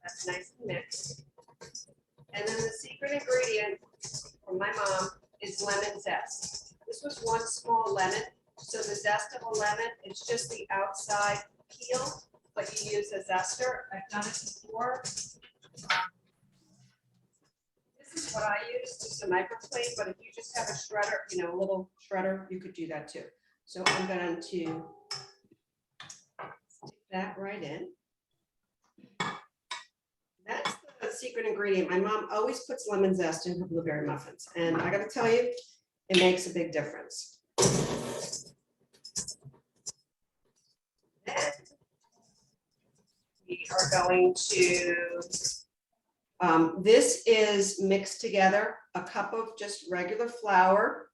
That's nice and mixed. And then the secret ingredient from my mom is lemon zest. This was one small lemon. So the zest of a lemon is just the outside peel, but you use a zester. I've done it before. This is what I use, just a microplane, but if you just have a shredder, you know, a little shredder, you could do that too. So I'm going to stick that right in. That's the secret ingredient. My mom always puts lemon zest in her blueberry muffins, and I got to tell you, it makes a big difference. Then we are going to, this is mixed together, a cup of just regular flour,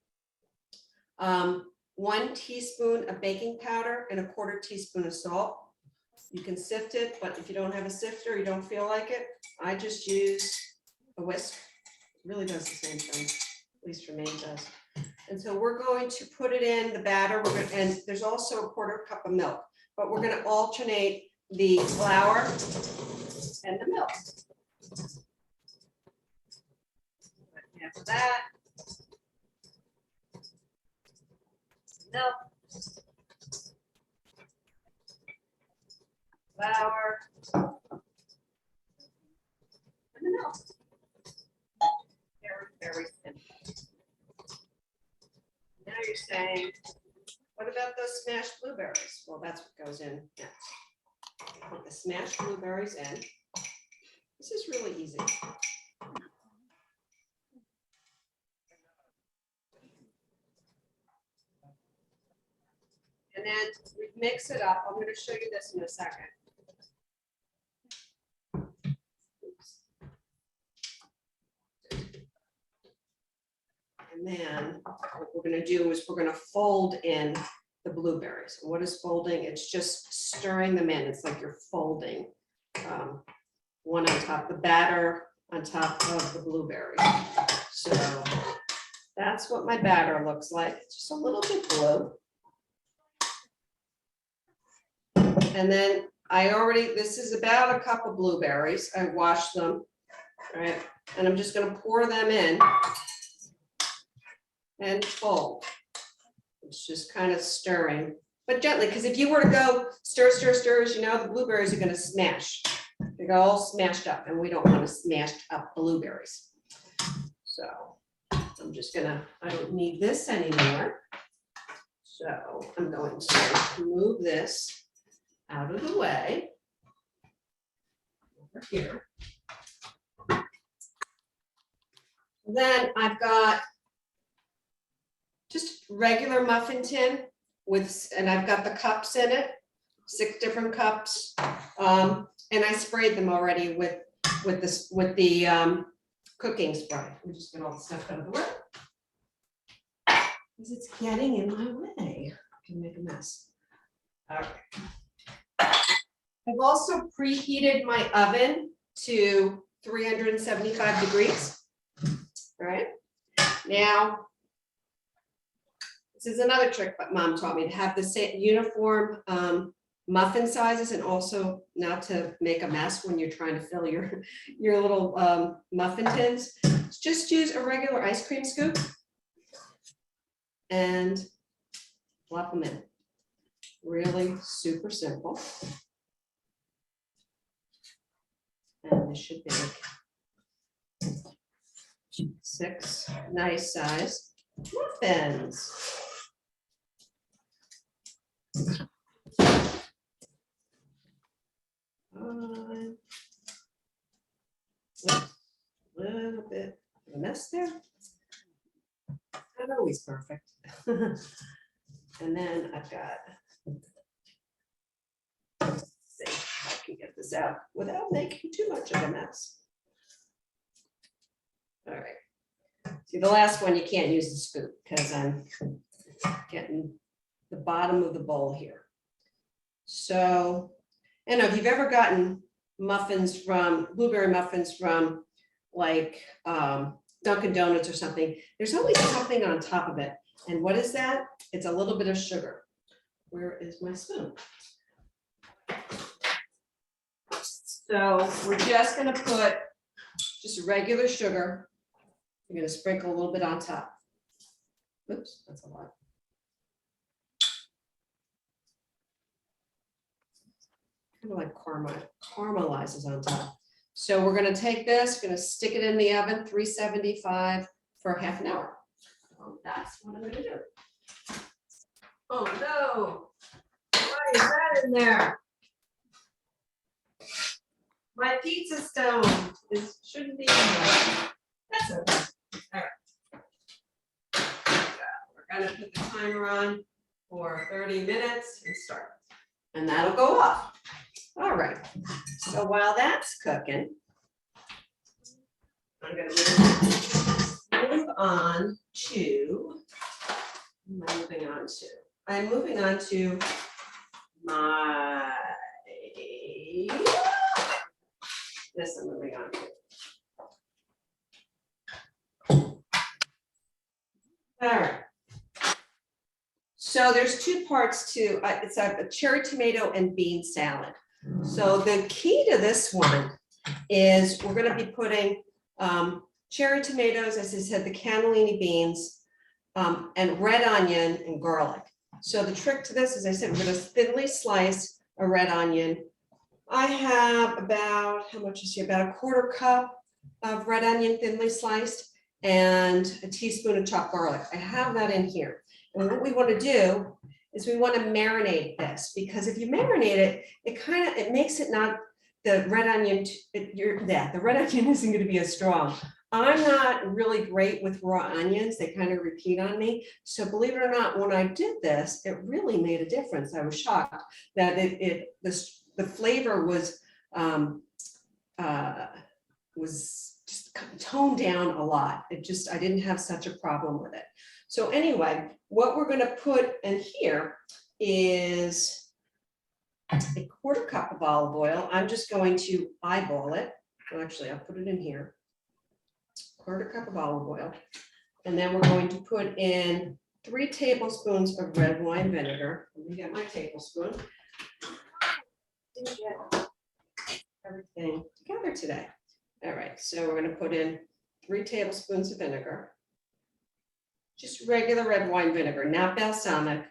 1 teaspoon of baking powder, and a 1/4 teaspoon of salt. You can sift it, but if you don't have a sifter, you don't feel like it, I just use a whisk. It really does the same thing, at least for me it does. And so we're going to put it in the batter, and there's also a 1/4 cup of milk, but we're going to alternate the flour and the milk. After that, milk, flour, and the milk. Very, very simple. Now you're saying, what about those smashed blueberries? Well, that's what goes in next. Put the smashed blueberries in. This is really easy. And then we mix it up. I'm going to show you this in a second. Oops. And then what we're going to do is we're going to fold in the blueberries. What is folding? It's just stirring them in. It's like you're folding one on top, the batter on top of the blueberries. So that's what my batter looks like. It's just a little bit blue. And then this is about a cup of blueberries. I washed them, right? And I'm just going to pour them in and fold. It's just kind of stirring, but gently, because if you were to go stir, stir, stir, as you know, the blueberries are going to smash. They go all smashed up, and we don't want to smashed up blueberries. So I'm just going to, I don't need this anymore. So I'm going to move this out of the way over here. Then I've got just regular muffin tin and I've got the cups in it, 6 different cups, and I sprayed them already with the cooking spray. We just get all the stuff out of the way because it's getting in my way. I can make a mess. Okay. I've also preheated my oven to 375 degrees. All right. Now, this is another trick that Mom taught me, to have the same uniform muffin sizes, and also not to make a mess when you're trying to fill your little muffin tins. Just use a regular ice cream scoop and plop them in. Really super simple. And this should be 6 nice size muffins. A little bit of a mess there. Not always perfect. And then I've got, let's see if I can get this out without making too much of a mess. All right. See, the last one you can't use the scoop because I'm getting the bottom of the bowl here. So, I don't know if you've ever gotten blueberry muffins from like Dunkin' Donuts or something, there's always something on top of it. And what is that? It's a little bit of sugar. Where is my spoon? So we're just gonna put just regular sugar. We're gonna sprinkle a little bit on top. Oops, that's a lot. Kind of like caramelizes on top. So we're gonna take this, gonna stick it in the oven, 375 for half an hour. So that's what I'm gonna do. Oh no, why is that in there? My pizza stone shouldn't be in there. That's okay. All right. We're gonna put the timer on for 30 minutes and start. And that'll go off. All right. So while that's cooking, I'm gonna move on to, what am I moving on to? I'm moving on to my, this I'm moving on to. All right. So there's two parts to, it's a cherry tomato and bean salad. So the key to this one is we're gonna be putting cherry tomatoes, as I said, the cannellini beans, and red onion and garlic. So the trick to this, as I said, we're gonna thinly slice a red onion. I have about, how much is here? About a quarter cup of red onion thinly sliced and a teaspoon of chopped garlic. I have that in here. And what we want to do is we want to marinate this, because if you marinate it, it makes it not, the red onion, the red onion isn't going to be as strong. I'm not really great with raw onions. They kind of repeat on me. So believe it or not, when I did this, it really made a difference. I was shocked that the flavor was just toned down a lot. I didn't have such a problem with it. So anyway, what we're going to put in here is a quarter cup of olive oil. I'm just going to eyeball it. Well, actually, I'll put it in here. Quarter cup of olive oil. And then we're going to put in 3 tablespoons of red wine vinegar. Let me get my tablespoon. Didn't get everything together today. All right, so we're going to put in 3 tablespoons of vinegar. Just regular red wine vinegar, not balsamic.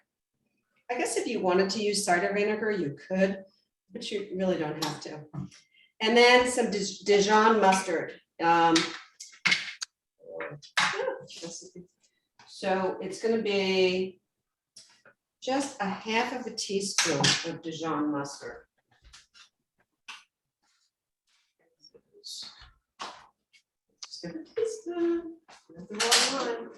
I guess if you wanted to use cider vinegar, you could, but you really don't have to. And then some Dijon mustard. So it's going to be just a half of a teaspoon of Dijon mustard. Just a teaspoon. Not the wrong one.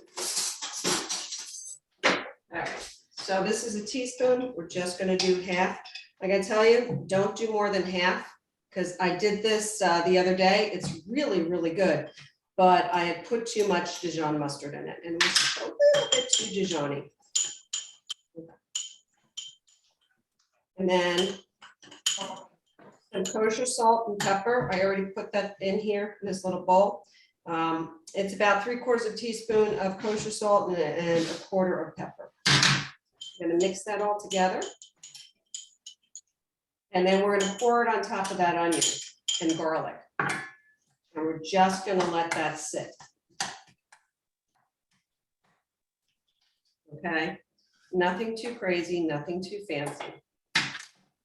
All right, so this is a teaspoon. We're just going to do half. I gotta tell you, don't do more than half, because I did this the other day. It's really, really good, but I had put too much Dijon mustard in it, and it was a little bit too Dijon-y. And then some kosher salt and pepper. I already put that in here in this little bowl. It's about 3/4 teaspoon of kosher salt and a quarter of pepper. I'm gonna mix that all together. And then we're gonna pour it on top of that onion and garlic. And we're just gonna let that sit. Okay, nothing too crazy, nothing too fancy.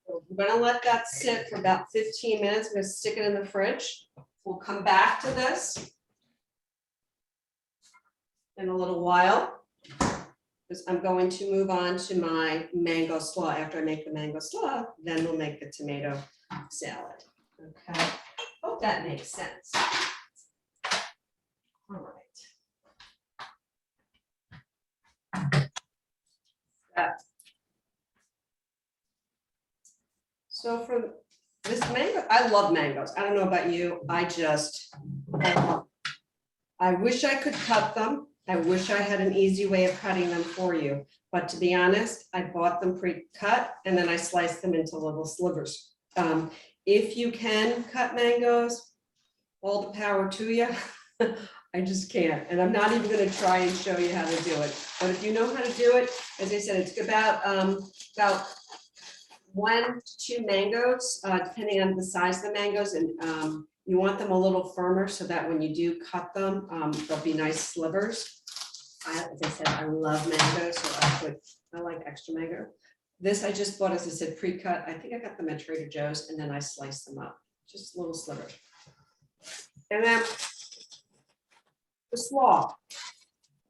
So we're gonna let that sit for about 15 minutes. I'm gonna stick it in the fridge. We'll come back to this in a little while, because I'm going to move on to my mango slaw. After I make the mango slaw, then we'll make the tomato salad. Okay, hope that makes sense. All right. So for this mango, I love mangoes. I don't know about you. I wish I could cut them. I wish I had an easy way of cutting them for you. But to be honest, I bought them pre-cut and then I sliced them into little slivers. If you can cut mangoes, all the power to you. I just can't. And I'm not even going to try and show you how to do it. But if you know how to do it, as I said, it's about 1 to 2 mangoes, depending on the size of the mangoes, and you want them a little firmer so that when you do cut them, they'll be nice slivers. As I said, I love mango, so I like extra mango. This I just bought, as I said, pre-cut. I think I got them at Trader Joe's, and then I sliced them up, just little slivers. And then the slaw.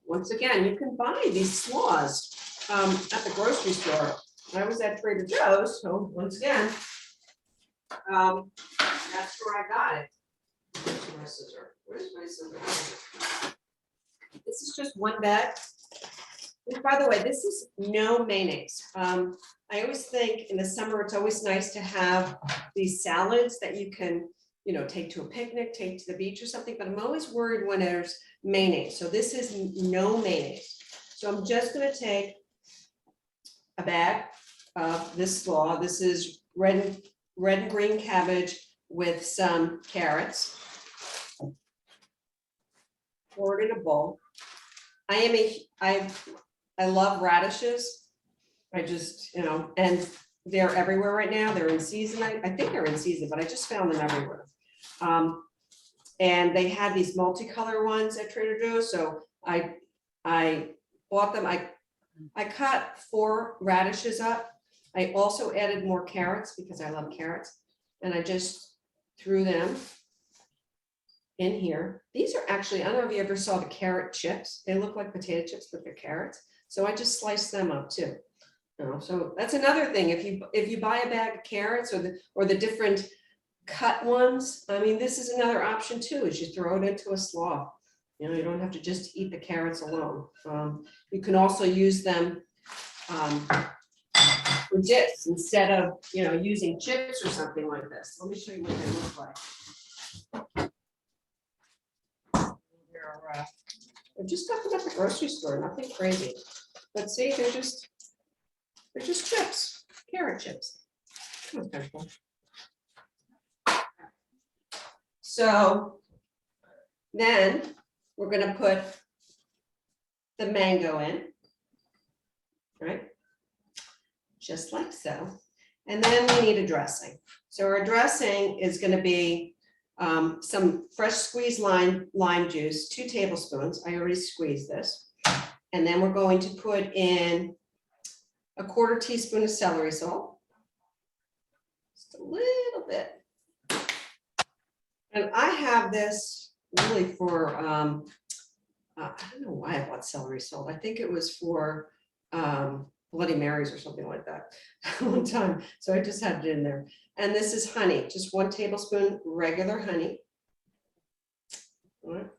Once again, you can buy these slaws at the grocery store. I was at Trader Joe's, so once again, that's where I got it. Where's my scissor? Where's my scissor? This is just 1 bag. And by the way, this is no mayonnaise. I always think in the summer, it's always nice to have these salads that you can, you know, take to a picnic, take to the beach or something, but I'm always worried when there's mayonnaise. So this is no mayonnaise. So I'm just gonna take a bag of this slaw. This is red and green cabbage with some carrots. Pour it in a bowl. I love radishes. I just, you know, and they're everywhere right now. They're in season. I think they're in season, but I just found them everywhere. And they had these multicolor ones at Trader Joe's. So I bought them. I cut 4 radishes up. I also added more carrots because I love carrots. And I just threw them in here. These are actually, I don't know if you ever saw the carrot chips. They look like potato chips, but they're carrots. So I just sliced them up too. You know, so that's another thing. If you buy a bag of carrots or the different cut ones, I mean, this is another option too, is you throw it into a slaw. You know, you don't have to just eat the carrots alone. You can also use them for dips instead of, you know, using chips or something like this. Let me show you what they look like. I just got them at the grocery store, nothing crazy. But see, they're just chips, carrot chips. That's kind of cool. So then we're going to put the mango in, right? Just like so. And then we need a dressing. So our dressing is going to be some fresh squeezed lime juice, 2 tablespoons. I already squeezed this. And then we're going to put in a 1/4 teaspoon of celery salt. Just a little bit. And I have this really for, I don't know why I bought celery salt. I think it was for Bloody Marys or something like that one time. So I just had it in there. And this is honey, just 1 tablespoon regular honey. All right.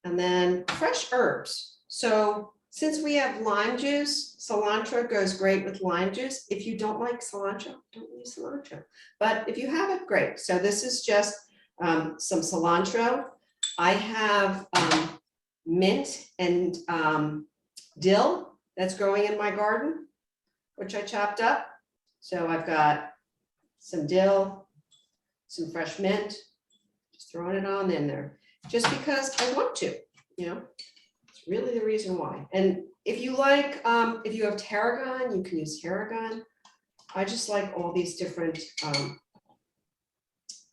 And then fresh herbs. So since we have lime juice, cilantro goes great with lime juice. If you don't like cilantro, don't use cilantro. But if you have it, great. So this is just some cilantro. I have mint and dill that's growing in my garden, which I chopped up. So I've got some dill, some fresh mint, just throwing it on in there, just because I want to, you know, it's really the reason why. And if you like, if you have tarragon, you can use tarragon. I just like all these different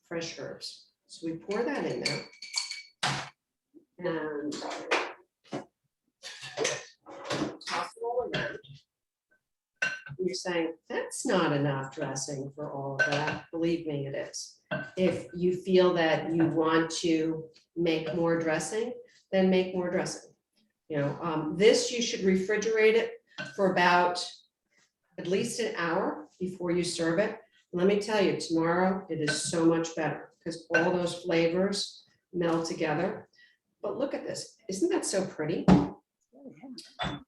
fresh herbs. So we pour that in there. And toss it all around. You're saying, that's not enough dressing for all of that. Believe me, it is. If you feel that you want to make more dressing, then make more dressing. You know, this you should refrigerate it for about at least an hour before you serve it. Let me tell you, tomorrow it is so much better because all those flavors meld together. But look at this. Isn't that so pretty?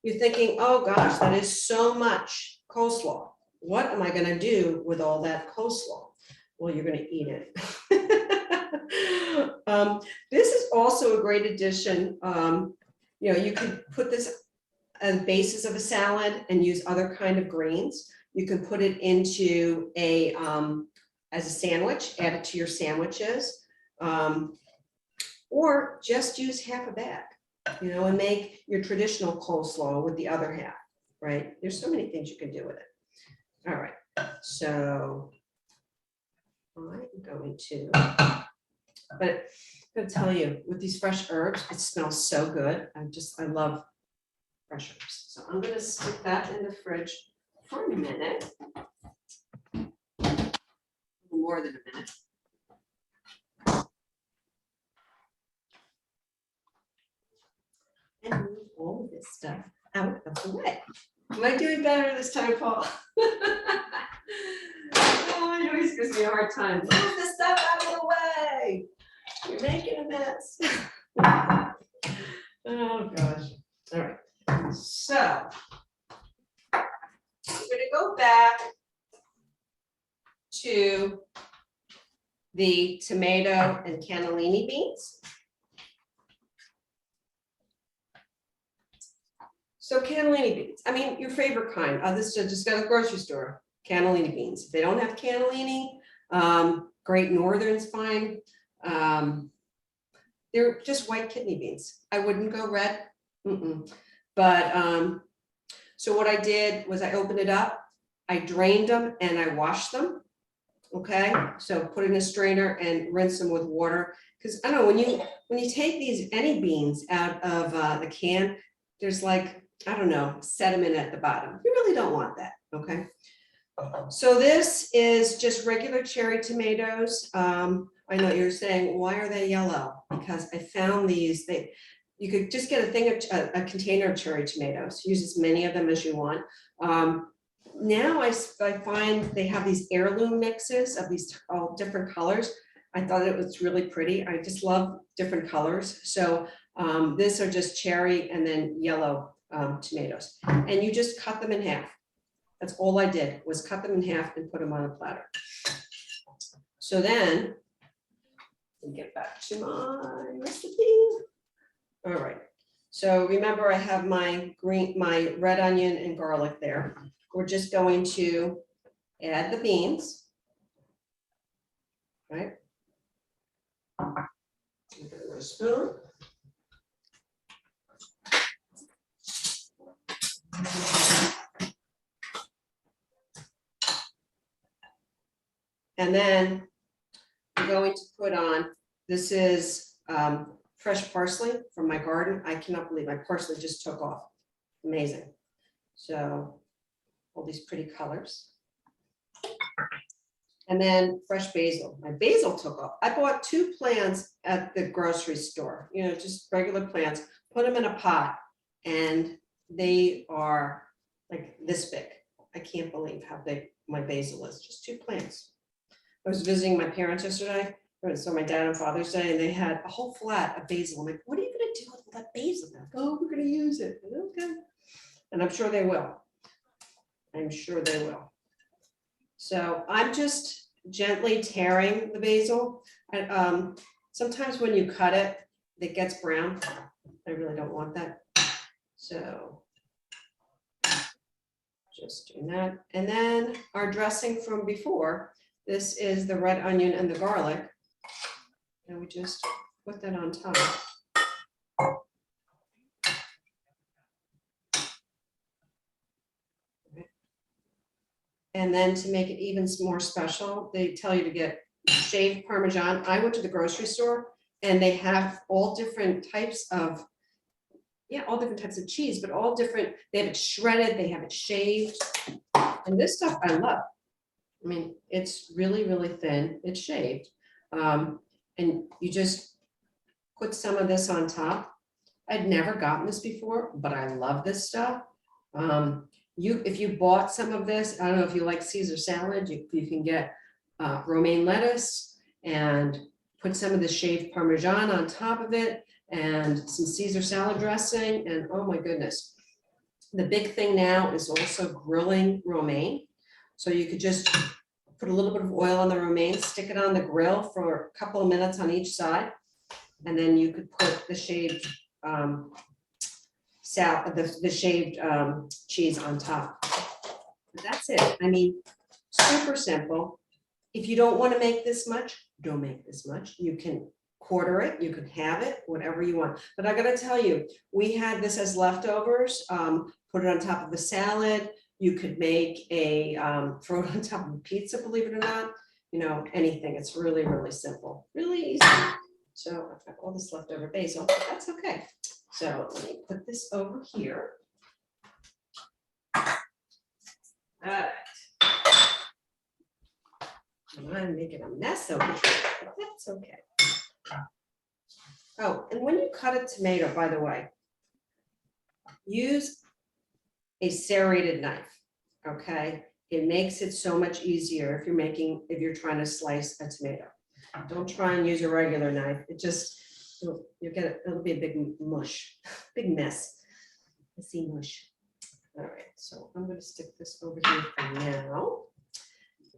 You're thinking, oh gosh, that is so much coleslaw. What am I going to do with all that coleslaw? Well, you're going to eat it. This is also a great addition. You know, you could put this as basis of a salad and use other kind of greens. You can put it into a as a sandwich, add it to your sandwiches. Or just use half a bag, you know, and make your traditional coleslaw with the other half. right? There's so many things you can do with it. All right, so I'm going to, but I'm gonna tell you, with these fresh herbs, it smells so good. I love fresh herbs. So I'm gonna stick that in the fridge for a minute. More than a minute. And move all of this stuff out of the way. Am I doing better this time, Paul? Oh, he always gives me a hard time. Move this stuff out of the way. You're making a mess. Oh, gosh. All right. So I'm going to go back to the tomato and cannellini beans. So cannellini beans, I mean, your favorite kind. This is just got a grocery store, cannellini beans. If they don't have cannellini, Great Northern's fine. They're just white kidney beans. I wouldn't go red. But so what I did was I opened it up, I drained them and I washed them. Okay, so put it in a strainer and rinse them with water. Because I don't know, when you take any beans out of the can, there's like, I don't know, sediment at the bottom. You really don't want that, okay? So this is just regular cherry tomatoes. I know you're saying, why are they yellow? Because I found these, you could just get a container of cherry tomatoes, use as many of them as you want. Now I find they have these heirloom mixes of these all different colors. I thought it was really pretty. I just love different colors. So these are just cherry and then yellow tomatoes. And you just cut them in half. That's all I did, was cut them in half and put them on a platter. So then, let me get back to my recipe. All right. So remember, I have my red onion and garlic there. We're just going to add the beans, right? A spoon. And then I'm going to put on, this is fresh parsley from my garden. I cannot believe my parsley just took off. Amazing. So all these pretty colors. And then fresh basil. My basil took off. I bought 2 plants at the grocery store, you know, just regular plants, put them in a pot, and they are like this big. I can't believe how big my basil is, just 2 plants. I was visiting my parents yesterday, so my dad on Father's Day, and they had a whole flat of basil. I'm like, what are you gonna do with all that basil? Like, oh, we're gonna use it. Okay. And I'm sure they will. I'm sure they will. So I'm just gently tearing the basil. And sometimes when you cut it, it gets brown. I really don't want that. So just doing that. And then our dressing from before, this is the red onion and the garlic. And we just put that on top. And then to make it even more special, they tell you to get shaved Parmesan. I went to the grocery store and they have all different types of, all different types of cheese, but all different, they have it shredded, they have it shaved. And this stuff I love. I mean, it's really, really thin, it's shaved. And you just put some of this on top. I'd never gotten this before, but I love this stuff. If you bought some of this, I don't know if you like Caesar salad, you can get romaine lettuce and put some of the shaved Parmesan on top of it and some Caesar salad dressing, and oh my goodness. The big thing now is also grilling romaine. So you could just put a little bit of oil on the romaine, stick it on the grill for a couple of minutes on each side, and then you could put the shaved the shaved cheese on top. But that's it. I mean, super simple. If you don't want to make this much, don't make this much. You can quarter it, you can have it, whatever you want. But I gotta tell you, we had this as leftovers, put it on top of a salad. You could make a, throw it on top of a pizza, believe it or not, you know, anything. It's really, really simple, really easy. So I've got all this leftover basil, but that's okay. So let me put this over here. All right. I'm making a mess over here, but that's okay. Oh, and when you cut a tomato, by the way, use a serrated knife, okay? It makes it so much easier if you're trying to slice a tomato. Don't try and use a regular knife. It just, it'll be a big mush, big mess. Messy mush. All right, so I'm gonna stick this over here for now.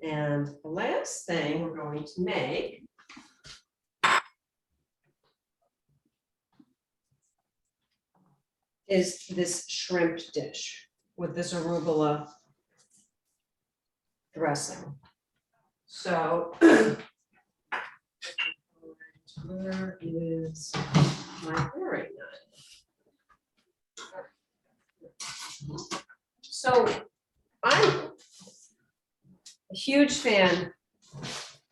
And the last thing we're going to make is this shrimp dish with this arugula dressing. So where is my paring knife? So I'm a huge fan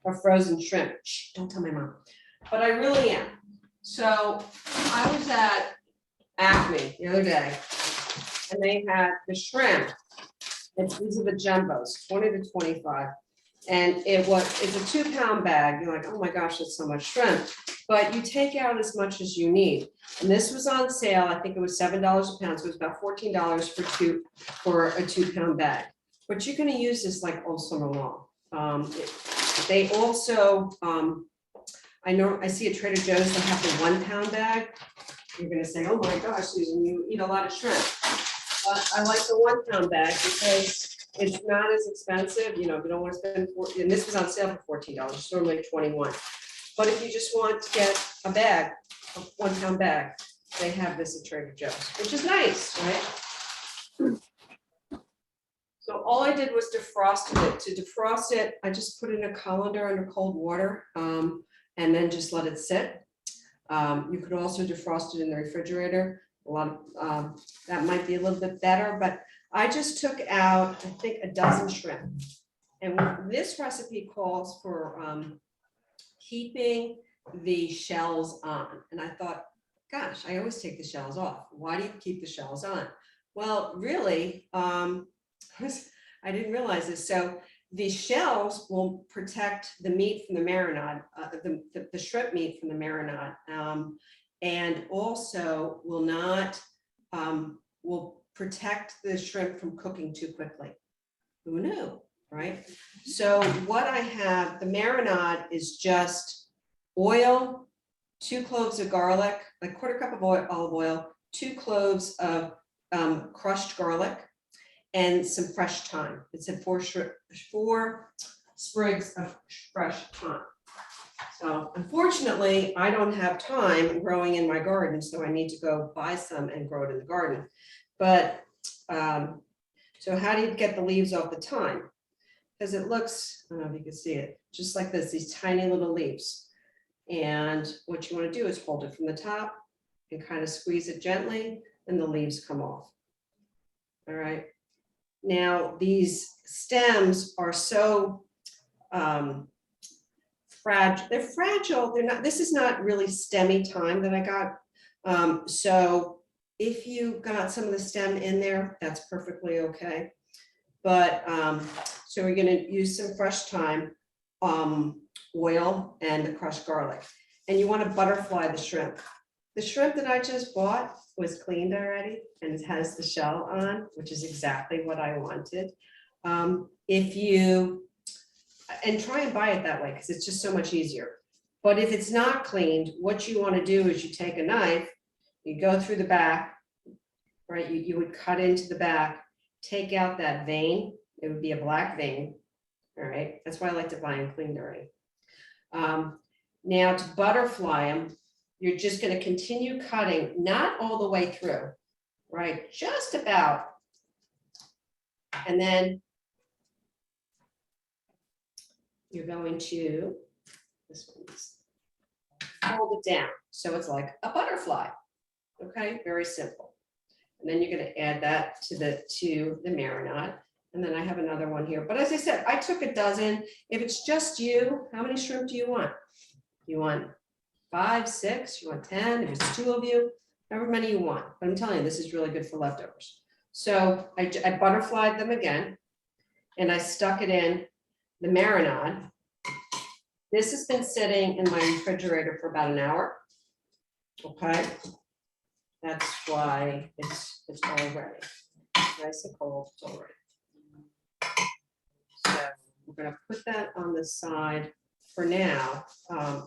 of frozen shrimp. Shh, don't tell my mom, but I really am. So I was at Acme the other day, and they had the shrimp. These are the jumbos, 20 to 25. And it's a 2-pound bag. You're like, oh my gosh, that's so much shrimp. But you take out as much as you need. And this was on sale. I think it was $7 a pound. So it was about $14 for a 2-pound bag. But you're going to use this like all summer long. They also, I see at Trader Joe's, they have the 1-pound bag. You're going to say, oh my gosh, Susan, you eat a lot of shrimp. But I like the 1-pound bag because it's not as expensive. You know, if you don't want to spend $14, and this was on sale for $14, it's normally $21. But if you just want to get a bag, a 1-pound bag, they have this at Trader Joe's, which is nice, right? So all I did was defrosted it. To defrost it, I just put it in a colander under cold water and then just let it sit. You could also defrost it in the refrigerator. A lot of that might be a little bit better, but I just took out, I think, a dozen shrimp. And this recipe calls for keeping the shells on. And I thought, gosh, I always take the shells off. Why do you keep the shells on? Well, really, I didn't realize this. So the shells will protect the meat from the marinade, the shrimp meat from the marinade, and also will protect the shrimp from cooking too quickly. Who knew, right? So what I have, the marinade is just oil, 2 cloves of garlic, a 1/4 cup of olive oil, 2 cloves of crushed garlic, and some fresh thyme. It's a 4 sprigs of fresh thyme. So unfortunately, I don't have thyme growing in my garden, so I need to go buy some and grow it in the garden. But so how do you get the leaves off the thyme? Because it looks, I don't know if you can see it, just like this, these tiny little leaves. And what you want to do is hold it from the top and kind of squeeze it gently, and the leaves come off. All right. Now these stems are so fragile. They're fragile. They're not. This is not really stemmy thyme that I got. So if you got some of the stem in there, that's perfectly okay. But so we're going to use some fresh thyme, oil, and the crushed garlic. And you want to butterfly the shrimp. The shrimp that I just bought was cleaned already, and it has the shell on, which is exactly what I wanted. And try and buy it that way, because it's just so much easier. But if it's not cleaned, what you want to do is you take a knife, you go through the back, right? You would cut into the back, take out that vein. It would be a black vein. All right. That's why I like to buy them cleaned already. Now to butterfly them, you're just going to continue cutting, not all the way through, right? Just about. And then you're going to, this one's fold it down. So it's like a butterfly. Okay, very simple. And then you're gonna add that to the marinade. And then I have another one here. But as I said, I took a dozen. If it's just you, how many shrimp do you want? You want 5, 6, you want 10, if it's 2 of you, however many you want. But I'm telling you, this is really good for leftovers. So I butterflied them again, and I stuck it in the marinade. This has been sitting in my refrigerator for about an hour. Okay, that's why it's all ready. Nice and cold, it's all ready. So we're gonna put that on the side for now,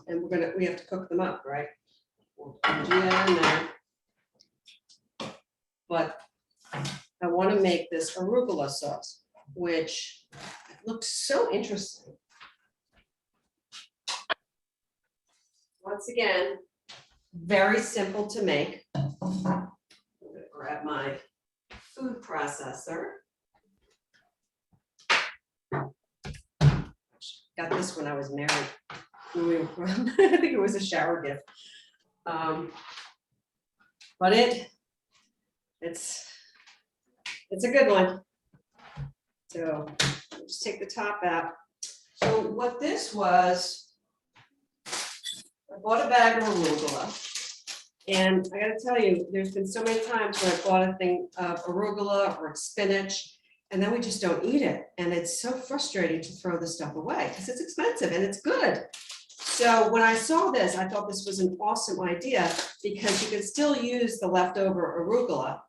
and we have to cook them up, right? We'll do that in there. But I want to make this arugula sauce, which looks so interesting. Once again, very simple to make. I'm going to grab my food processor. Got this when I was married. I think it was a shower gift. But it's a good one. So I'll just take the top out. So what this was, I bought a bag of arugula, and I gotta tell you, there's been so many times when I bought a thing of arugula or spinach, and then we just don't eat it. And it's so frustrating to throw this stuff away because it's expensive and it's good. So when I saw this, I thought this was an awesome idea because you can still use the leftover arugula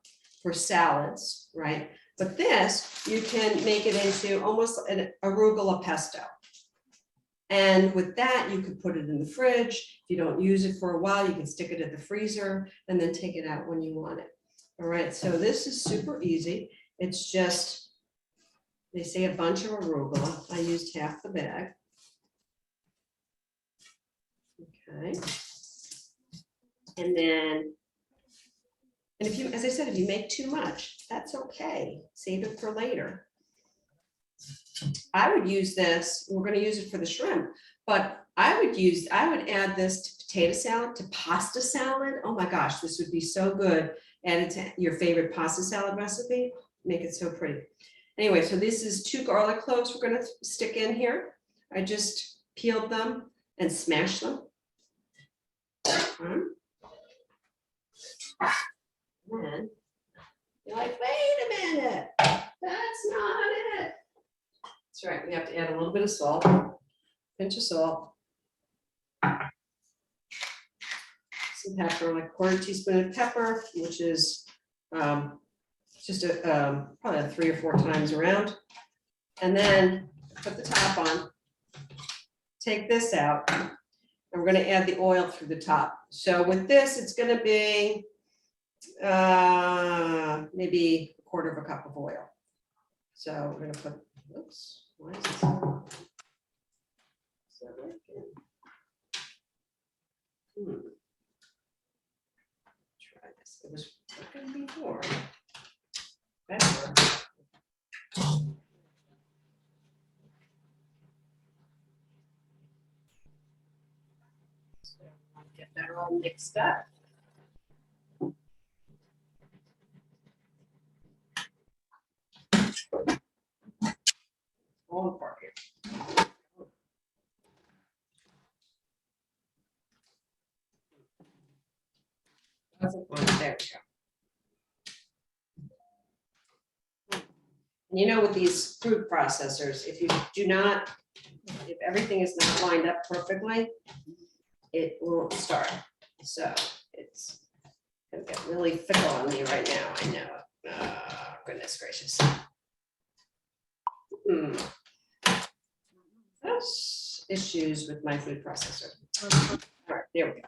for salads, right? But this, you can make it into almost an arugula pesto. And with that, you could put it in the fridge. If you don't use it for a while, you can stick it in the freezer and then take it out when you want it. All right, so this is super easy. It's just, they say a bunch of arugula. I used half the bag. Okay. And then, and if you, as I said, if you make too much, that's okay. Save it for later. I would use this, we're going to use it for the shrimp, but I would add this to potato salad, to pasta salad. Oh my gosh, this would be so good. Add it to your favorite pasta salad recipe. Make it so pretty. Anyway, so this is 2 garlic cloves we're going to stick in here. I just peeled them and smashed them. And then you're like, wait a minute, that's not it. That's right, we have to add a little bit of salt, pinch of salt, some pepper, like 1/4 teaspoon of pepper, which is just probably 3 or 4 times around. And then put the top on, take this out, and we're going to add the oil through the top. So with this, it's going to be maybe 1/4 cup of oil. So we're going to put, oops, why is it so? Try this. It was working before. Better. So I'll get that all mixed up. All apart here. There we go. And you know, with these food processors, if you do not, if everything is not lined up perfectly, it won't start. So it's gonna get really fickle on me right now. I know. Goodness gracious. That's issues with my food processor. All right, there we go.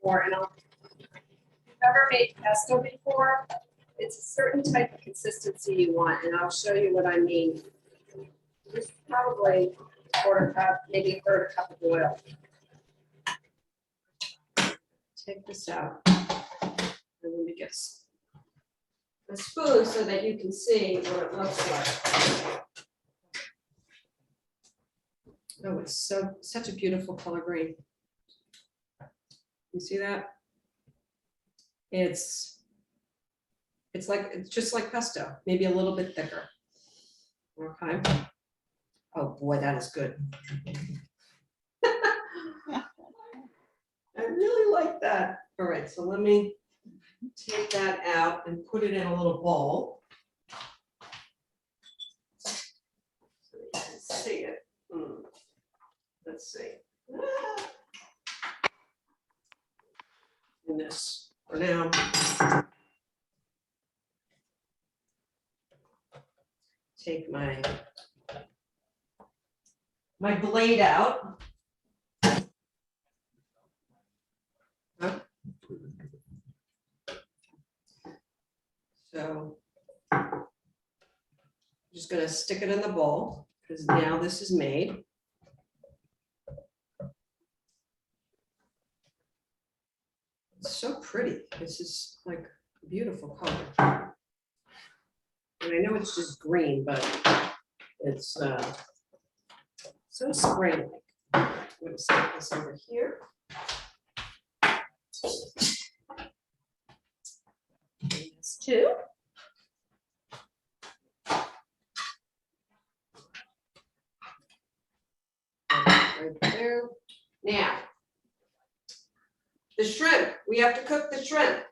More, and I'll, if you've ever made pesto before, it's a certain type of consistency you want, and I'll show you what I mean. There's probably 1/4 cup, maybe 1/3 cup of oil. Take this out. And let me get a spoon so that you can see what it looks like. Oh, it's such a beautiful color green. You see that? It's just like pesto, maybe a little bit thicker. Okay. Oh boy, that is good. I really like that. All right, so let me take that out and put it in a little bowl. So you can see it. Let's see. And this for now. Take my blade out. So I'm just going to stick it in the bowl because now this is made. It's so pretty. This is like a beautiful color. And I know it's just green, but it's so spring-like. I'm going to stick this over here. This too. Right there. Now, the shrimp. We have to cook the shrimp.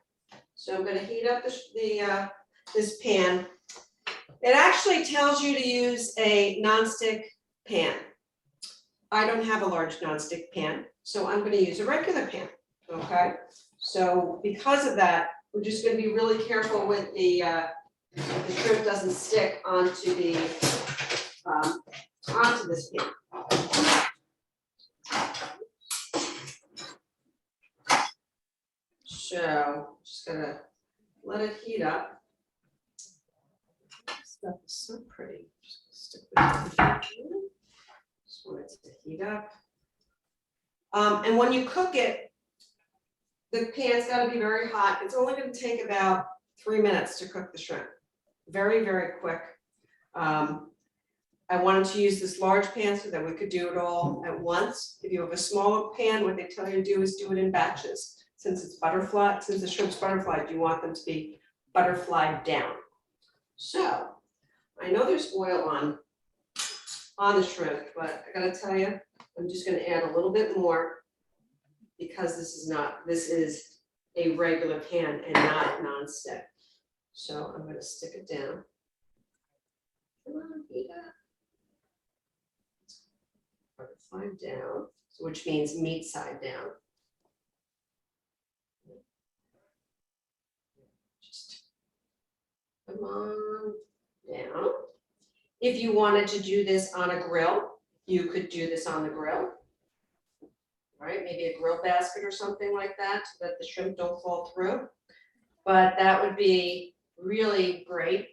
So I'm going to heat up this pan. It actually tells you to use a nonstick pan. I don't have a large nonstick pan, so I'm going to use a regular pan. Okay. So because of that, we're just going to be really careful with the shrimp doesn't stick onto this pan. So just gonna let it heat up. This stuff is so pretty. Just stick with it. Just want it to heat up. And when you cook it, the pan's got to be very hot. It's only going to take about 3 minutes to cook the shrimp. Very, very quick. I wanted to use this large pan so that we could do it all at once. If you have a smaller pan, what they tell you to do is do it in batches. Since the shrimp's butterfly, you want them to be butterflied down. So I know there's oil on the shrimp, but I gotta tell you, I'm just gonna add a little bit more because this is a regular pan and not nonstick. So I'm gonna stick it down. Come on, heat up. Butterfly down, so which means meat side down. Just come on down. If you wanted to do this on a grill, you could do this on the grill. Right, maybe a grill basket or something like that, so that the shrimp don't fall through. But that would be really great.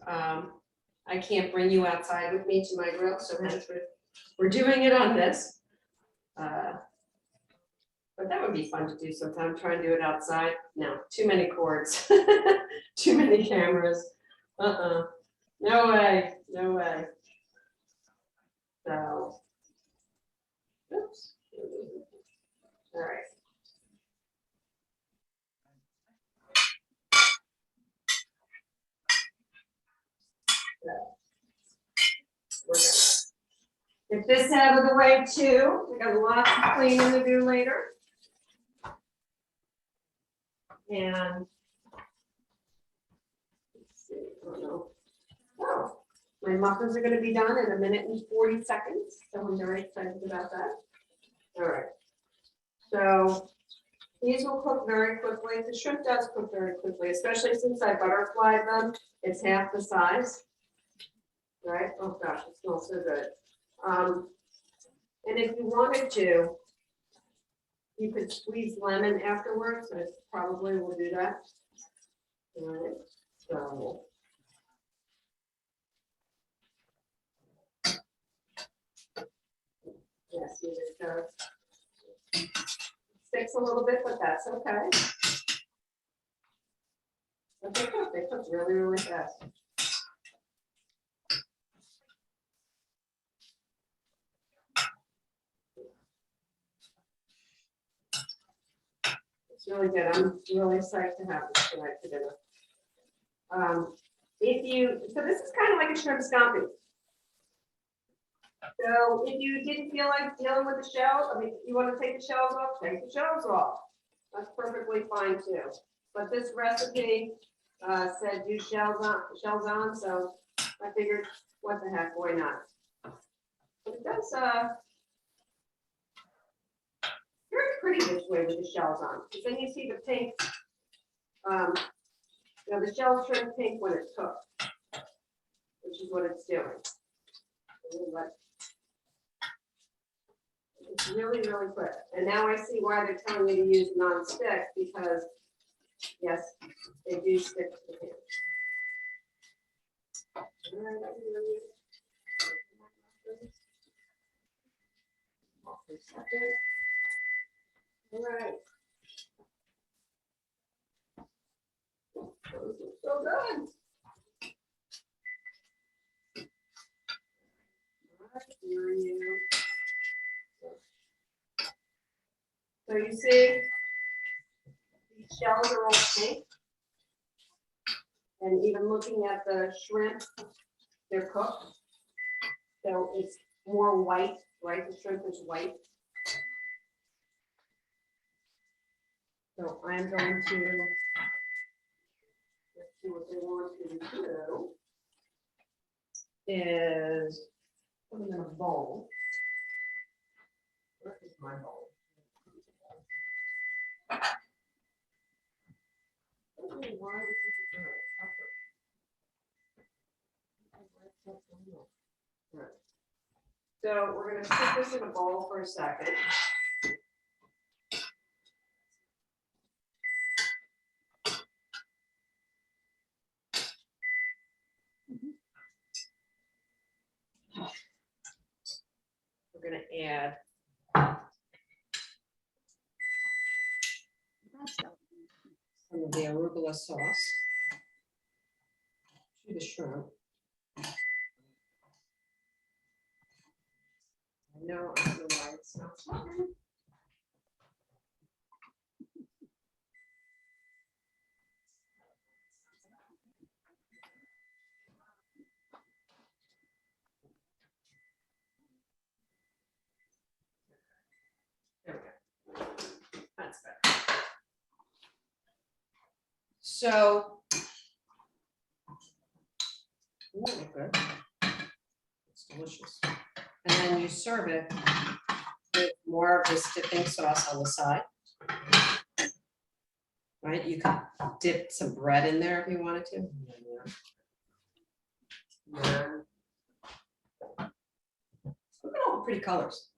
I can't bring you outside with me to my grill, so hence we're doing it on this. But that would be fun to do sometime. Try and do it outside. No, too many cords, too many cameras. No way, no way. So, oops. All right. So, get this out of the way too. We got lots of cleaning to do later. And let's see, I don't know. Oh, my muffins are going to be done in 1 minute and 40 seconds. So I'm very excited about that. All right. So these will cook very quickly. The shrimp does cook very quickly, especially since I butterflied them. It's half the size. Right? Oh gosh, it smells so good. And if you wanted to, you could squeeze lemon afterwards. I probably will do that. All right. So yes, it does. Sticks a little bit, but that's okay. But they cook really, really fast. It's really good. I'm really excited to have this tonight for dinner. So this is kind of like a shrimp scampi. So if you didn't feel like dealing with the shell, I mean, you want to take the shells off, take the shells off. That's perfectly fine too. But this recipe said do shells on, so I figured, what the heck, why not? But it does very pretty this way with the shells on. Because then you see the pink, the shells turn pink when it's cooked, which is what it's doing. It's really, really quick. And now I see why they're telling me to use non-stick, because yes, they do stick to the pan. All right, for a second. All right. Those are so good. All right, here you. So you see, these shells are all pink. And even looking at the shrimp, they're cooked. So it's more white, right? The shrimp is white. So I'm going to, let's see what they want to do, is put them in a bowl. Where is my bowl? I don't know why this is good. Right. So we're going to put this in a bowl for a second. We're going to add some of the arugula sauce to the shrimp. I don't know why it's not working. There we go. That's better. So, ooh, good. It's delicious. And then you serve it with more of this dipping sauce on the side. Right? You can dip some bread in there if you wanted to. Yeah. Look at all the pretty colors.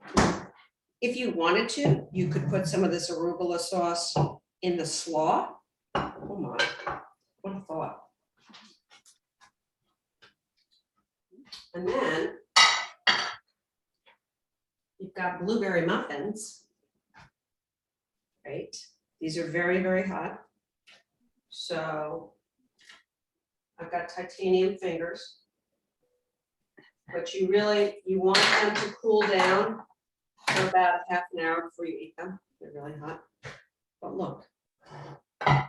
If you wanted to, you could put some of this arugula sauce in the slaw. Oh my, what a thought. And then you've got blueberry muffins, right? These are very, very hot. So I've got titanium fingers, but you want them to cool down for about half an hour before you eat them. They're really hot. But look,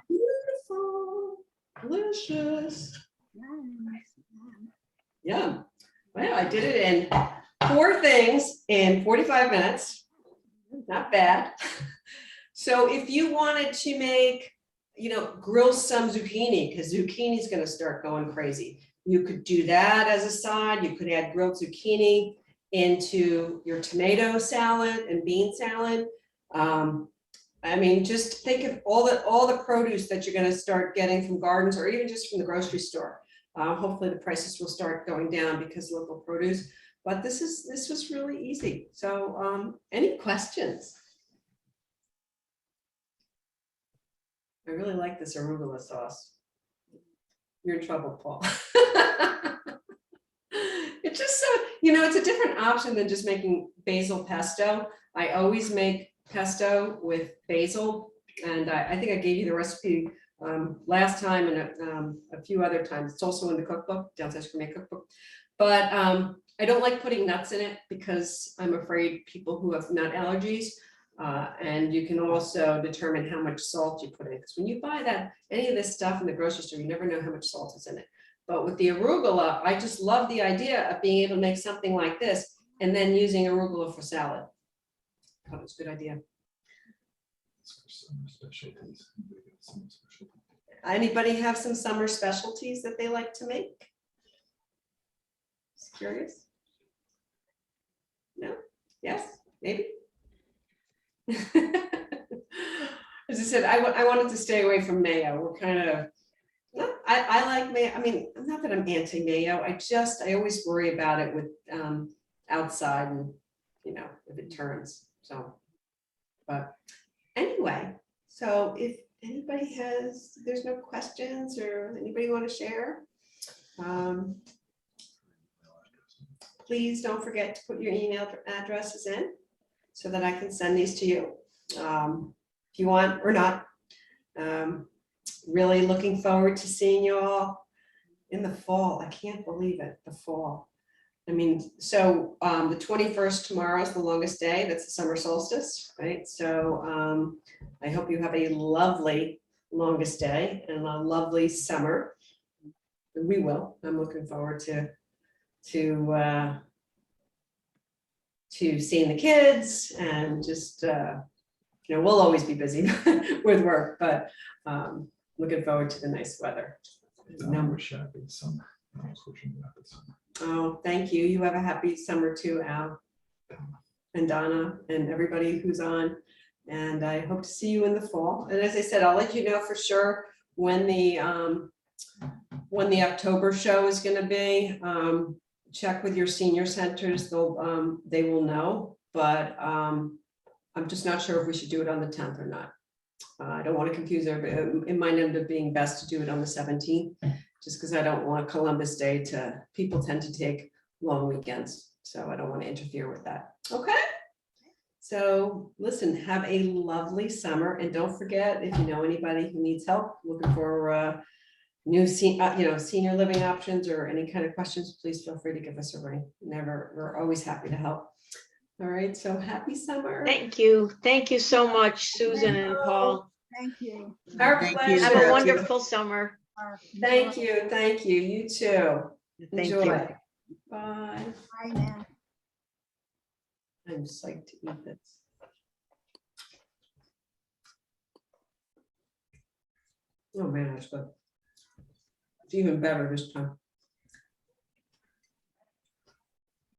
beautiful, delicious. Yum. Well, I did it in 4 things in 45 minutes. Not bad. So if you wanted to make, grill some zucchini, because zucchini is going to start going crazy. You could do that as a side. You could add grilled zucchini into your tomato salad and bean salad. I mean, just think of all the produce that you're going to start getting from gardens or even just from the grocery store. Hopefully the prices will start going down because local produce. But this was really easy. So any questions? I really like this arugula sauce. You're in trouble, Paul. It's just so, it's a different option than just making basil pesto. I always make pesto with basil, and I think I gave you the recipe last time and a few other times. It's also in the cookbook, Downsized Gourmet cookbook. But I don't like putting nuts in it because I'm afraid people who have nut allergies And you can also determine how much salt you put in, because when you buy that, any of this stuff in the grocery store, you never know how much salt is in it. But with the arugula, I just love the idea of being able to make something like this and then using arugula for salad. I thought it was a good idea. Anybody have some summer specialties that they like to make? Just curious. No? Yes? Maybe? As I said, I wanted to stay away from mayo. We're kind of, I like mayo. I mean, not that I'm anti-mayo. I always worry about it with outside and, you know, if it turns. So, but anyway, so if anybody there's no questions or anybody want to share, please don't forget to put your email addresses in so that I can send these to you if you want or not. Really looking forward to seeing you all in the fall. I can't believe it, the fall. I mean, so the 21st tomorrow is the longest day. That's the summer solstice, right? So I hope you have a lovely longest day and a lovely summer. We will. I'm looking forward to seeing the kids and just you know, we'll always be busy with work, but looking forward to the nice weather. Summer. Oh, thank you. You have a happy summer too, Al and Donna and everybody who's on. And I hope to see you in the fall. And as I said, I'll let you know for sure when the October show is going to be. Check with your senior centers. They will know, but I'm just not sure if we should do it on the 10th or not. I don't want to confuse everybody. It might end up being best to do it on the 17th, just because I don't want Columbus Day people tend to take long weekends. So I don't want to interfere with that. Okay. So listen, have a lovely summer. And don't forget, if you know anybody who needs help, looking for new senior living options or any kind of questions, please feel free to give us a ring. We're always happy to help. All right, so happy summer. Thank you. Thank you so much, Susan and Paul. Thank you. Our Thank you. pleasure. Have a wonderful summer. Thank you. Thank you. You too. Thank Enjoy. you. Bye. Bye now. I'm psyched to eat this. Oh man, that's good. It's even better this time.